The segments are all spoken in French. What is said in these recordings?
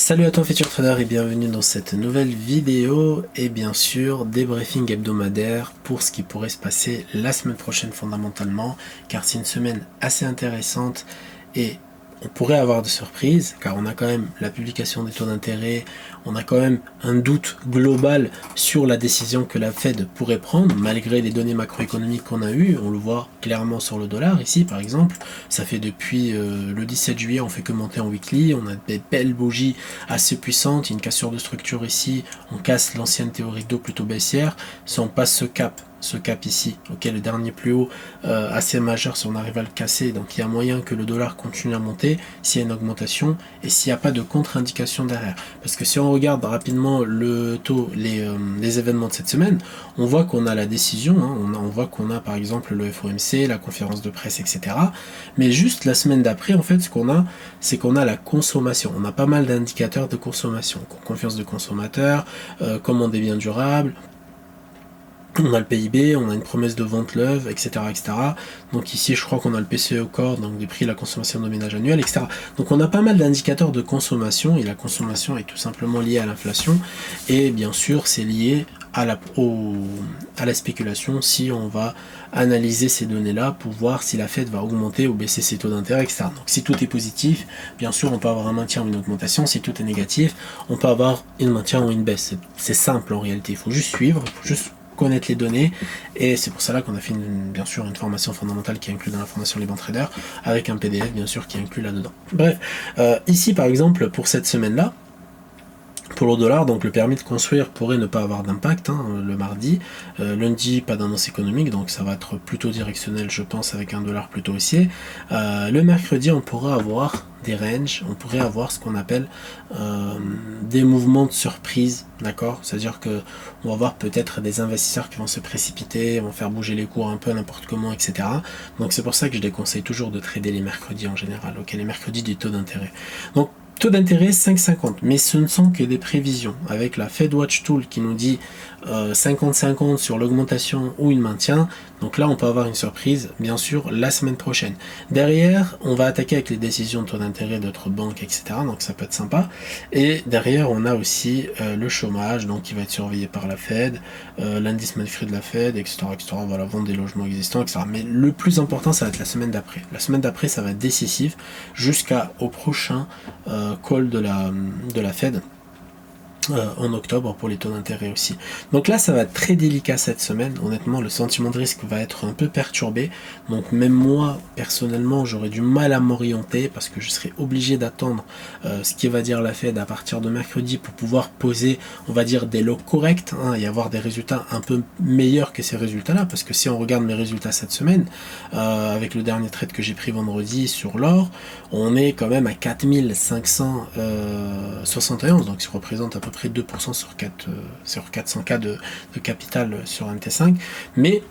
Salut à toi Future Trader et bienvenue dans cette nouvelle vidéo et bien sûr débriefing hebdomadaire pour ce qui pourrait se passer la semaine prochaine fondamentalement, car c'est une semaine assez intéressante et on pourrait avoir de surprises car on a quand même la publication des taux d'intérêt, on a quand même un doute global sur la décision que la Fed pourrait prendre malgré les données macroéconomiques qu'on a eues. On le voit clairement sur le dollar ici par exemple, ça fait depuis le 17 juillet on fait que monter en weekly, on a des belles bougies assez puissantes, il y a une cassure de structure ici, on casse l'ancienne théorie d'eau plutôt baissière, si on passe ce cap ici, ok, le dernier plus haut assez majeur, si on arrive à le casser, donc il y a moyen que le dollar continue à monter s'il y a une augmentation et s'il n'y a pas de contre-indication derrière, parce que si on regarde rapidement le taux, les événements de cette semaine, on voit qu'on a la décision, hein, on voit qu'on a par exemple le FOMC, la conférence de presse, etc. Mais juste la semaine d'après, en fait, ce qu'on a, c'est qu'on a la consommation, on a pas mal d'indicateurs de consommation, confiance de consommateur, commande des biens durables, on a le PIB, on a une promesse de vente leuve, etc., etc. Donc ici, je crois qu'on a le PCE au corps, donc des prix de la consommation de ménage annuel, etc. Donc on a pas mal d'indicateurs de consommation, et la consommation est tout simplement liée à l'inflation, et bien sûr, c'est lié à la spéculation si on va analyser ces données-là pour voir si la Fed va augmenter ou baisser ses taux d'intérêt, etc. Donc si tout est positif, bien sûr, on peut avoir un maintien ou une augmentation. Si tout est négatif, on peut avoir un maintien ou une baisse. C'est simple en réalité, il faut juste suivre, il faut juste connaître les données, et c'est pour cela qu'on a fait bien sûr une formation fondamentale qui est inclue dans la formation Liban Trader, avec un PDF bien sûr qui est inclus là-dedans. Bref, ici par exemple pour cette semaine-là, pour le dollar, donc le permis de construire pourrait ne pas avoir d'impact le mardi. Lundi, pas d'annonce économique, donc ça va être plutôt directionnel, je pense, avec un dollar plutôt haussier. Le mercredi, on pourra avoir des ranges, on pourrait avoir ce qu'on appelle des mouvements de surprise, d'accord? C'est-à-dire que on va voir peut-être des investisseurs qui vont se précipiter, vont faire bouger les cours un peu n'importe comment, etc. Donc c'est pour ça que je déconseille toujours de trader les mercredis en général, ok? Les mercredis du taux d'intérêt. Donc taux d'intérêt 5,50, mais ce ne sont que des prévisions. Avec la Fed Watch Tool qui nous dit 50-50 sur l'augmentation ou une maintien, donc là on peut avoir une surprise, bien sûr, la semaine prochaine. Derrière, on va attaquer avec les décisions de taux d'intérêt d'autres banques, etc. Donc ça peut être sympa. Et derrière, on a aussi le chômage, donc qui va être surveillé par la Fed, l'indice manufacturier de la Fed, etc., etc. Voilà, vendre des logements existants, etc. Mais le plus important, ça va être la semaine d'après. La semaine d'après, ça va être décisif jusqu'au prochain call de la Fed. En octobre pour les taux d'intérêt aussi. Donc là ça va être très délicat cette semaine, honnêtement le sentiment de risque va être un peu perturbé, donc même moi personnellement j'aurais du mal à m'orienter parce que je serais obligé d'attendre ce qui va dire la Fed à partir de mercredi pour pouvoir poser on va dire des lots corrects et avoir des résultats un peu meilleurs que ces résultats là, parce que si on regarde mes résultats cette semaine avec le dernier trade que j'ai pris vendredi sur l'or, on est quand même à 4571, donc ça représente à peu près 2% sur 400K de capital sur MT5, mais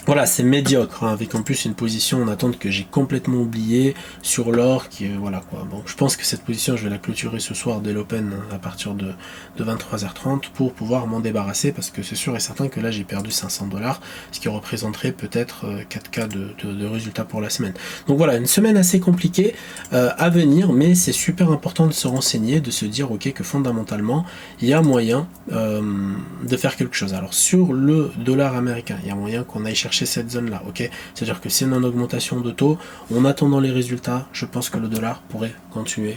voilà, c'est médiocre, avec en plus une position en attente que j'ai complètement oubliée sur l'or, qui voilà quoi. Donc je pense que cette position, je vais la clôturer ce soir dès l'open à partir de 23h30 pour pouvoir m'en débarrasser, parce que c'est sûr et certain que là j'ai perdu 500$, ce qui représenterait peut-être 4K de résultats pour la semaine. Donc voilà, une semaine assez compliquée à venir, mais c'est super important de se renseigner, de se dire ok que fondamentalement il y a moyen de faire quelque chose. Alors sur le dollar américain, il y a moyen qu'on aille chercher cette zone là, ok, c'est à dire que si on a une augmentation de taux, en attendant les résultats, je pense que le dollar pourrait continuer.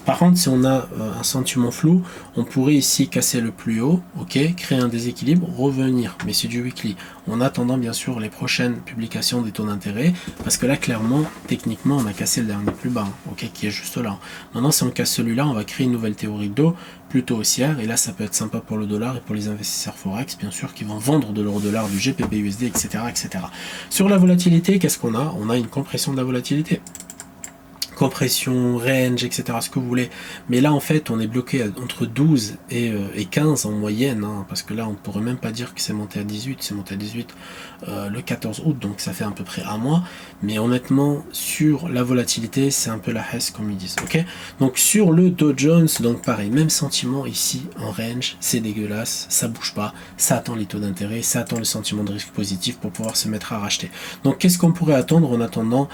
Par contre, si on a un sentiment flou, on pourrait ici casser le plus haut, ok, créer un déséquilibre, revenir, mais c'est du weekly, en attendant bien sûr les prochaines publications des taux d'intérêt, parce que là clairement, techniquement, on a cassé le dernier plus bas, ok, qui est juste là. Maintenant, si on casse celui-là, on va créer une nouvelle théorie d'eau plutôt haussière, et là ça peut être sympa pour le dollar et pour les investisseurs forex bien sûr qui vont vendre de l'euro-dollar, du GBP USD, etc., etc. Sur la volatilité, qu'est-ce qu'on a? On a une compression de la volatilité, compression, range, etc., ce que vous voulez, mais là en fait on est bloqué entre 12 et 15 en moyenne, parce que là on pourrait même pas dire que c'est monté à 18, c'est monté à 18 le 14 août, donc ça fait à peu près un mois, mais honnêtement sur la volatilité c'est un peu la hesse comme ils disent, ok. Donc sur le Dow Jones, donc pareil, même sentiment ici en range, c'est dégueulasse, ça bouge pas, ça attend les taux d'intérêt, ça attend le sentiment de risque positif pour pouvoir se mettre à racheter. Donc qu'est-ce qu'on pourrait attendre en attendant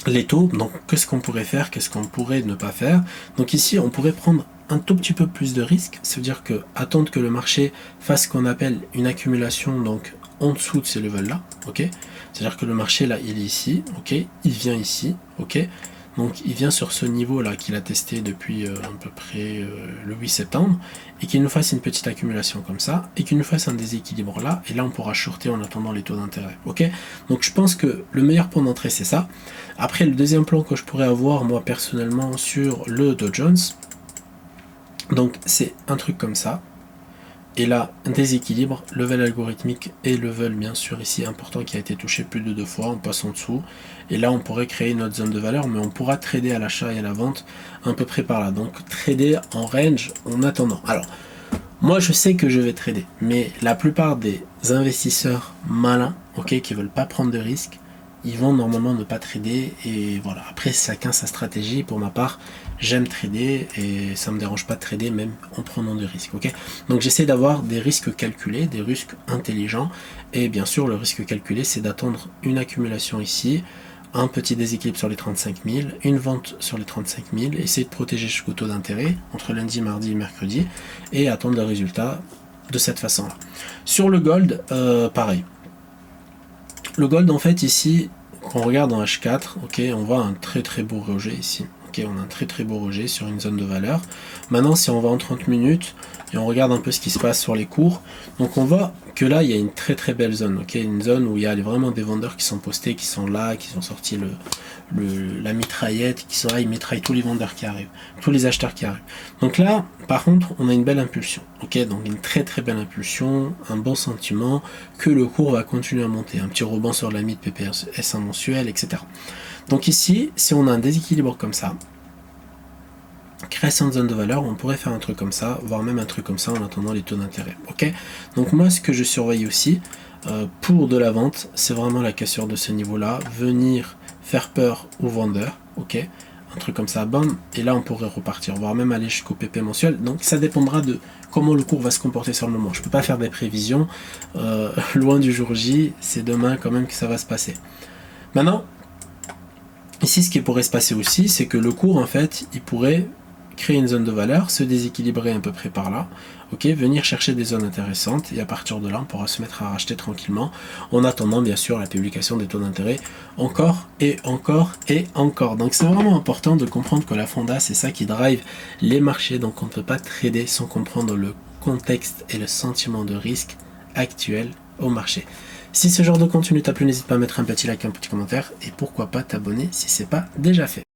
les taux. Donc qu'est-ce qu'on pourrait faire, qu'est-ce qu'on pourrait ne pas faire. Donc ici on pourrait prendre un tout petit peu plus de risque, ça veut dire que attendre que le marché fasse ce qu'on appelle une accumulation, donc en dessous de ces levels là, ok, c'est à dire que le marché là il est ici, ok, il vient ici, ok, donc il vient sur ce niveau là qu'il a testé depuis à peu près le 8 septembre, et qu'il nous fasse une petite accumulation comme ça, et qu'il nous fasse un déséquilibre là, et là on pourra shorter en attendant les taux d'intérêt, ok. Donc je pense que le meilleur point d'entrée c'est ça. Après le deuxième plan que je pourrais avoir moi personnellement sur le Dow Jones, donc c'est un truc comme ça, et là un déséquilibre, level algorithmique et level bien sûr ici important qui a été touché plus de 2 fois, on passe en dessous, et là on pourrait créer notre zone de valeur, mais on pourra trader à l'achat et à la vente à peu près par là, donc trader en range en attendant. Alors moi je sais que je vais trader, mais la plupart des investisseurs malins, ok, qui veulent pas prendre de risques, ils vont normalement ne pas trader, et voilà, après chacun sa stratégie. Pour ma part, j'aime trader et ça me dérange pas de trader même en prenant des risques, ok. Donc j'essaie d'avoir des risques calculés, des risques intelligents, et bien sûr le risque calculé c'est d'attendre une accumulation ici, un petit déséquilibre sur les 35 000, une vente sur les 35 000, essayer de protéger jusqu'au taux d'intérêt entre lundi, mardi et mercredi, et attendre le résultat de cette façon là. Sur le gold, pareil. Le gold en fait ici, quand on regarde en H4, ok, on voit un très beau rejet ici. Ok, on a un très beau rejet sur une zone de valeur. Maintenant, si on va en 30 minutes et on regarde un peu ce qui se passe sur les cours, donc on voit que là, il y a une très belle zone. Ok, une zone où il y a vraiment des vendeurs qui sont postés, qui sont là, qui ont sorti la mitraillette, qui sont là, ils mitraillent tous les vendeurs qui arrivent, tous les acheteurs qui arrivent. Donc là, par contre, on a une belle impulsion. Ok, donc une très belle impulsion, un bon sentiment que le cours va continuer à monter. Un petit rebond sur la mid PPS1 mensuel, etc. Donc ici, si on a un déséquilibre comme ça, création de zone de valeur, on pourrait faire un truc comme ça, voire même un truc comme ça en attendant les taux d'intérêt. Ok, donc moi ce que je surveille aussi pour de la vente, c'est vraiment la cassure de ce niveau-là, venir faire peur aux vendeurs, ok, un truc comme ça, bam, et là on pourrait repartir, voire même aller jusqu'au PP mensuel. Donc ça dépendra de comment le cours va se comporter sur le moment. Je peux pas faire des prévisions, loin du jour J, c'est demain quand même que ça va se passer. Maintenant, ici ce qui pourrait se passer aussi, c'est que le cours en fait, il pourrait créer une zone de valeur, se déséquilibrer à peu près par là, ok, venir chercher des zones intéressantes, et à partir de là on pourra se mettre à racheter tranquillement, en attendant bien sûr la publication des taux d'intérêt encore et encore et encore. Donc c'est vraiment important de comprendre que la fonda c'est ça qui drive les marchés, donc on ne peut pas trader sans comprendre le contexte et le sentiment de risque actuel au marché. Si ce genre de contenu t'a plu, n'hésite pas à mettre un petit like, un petit commentaire, et pourquoi pas t'abonner si c'est pas déjà fait.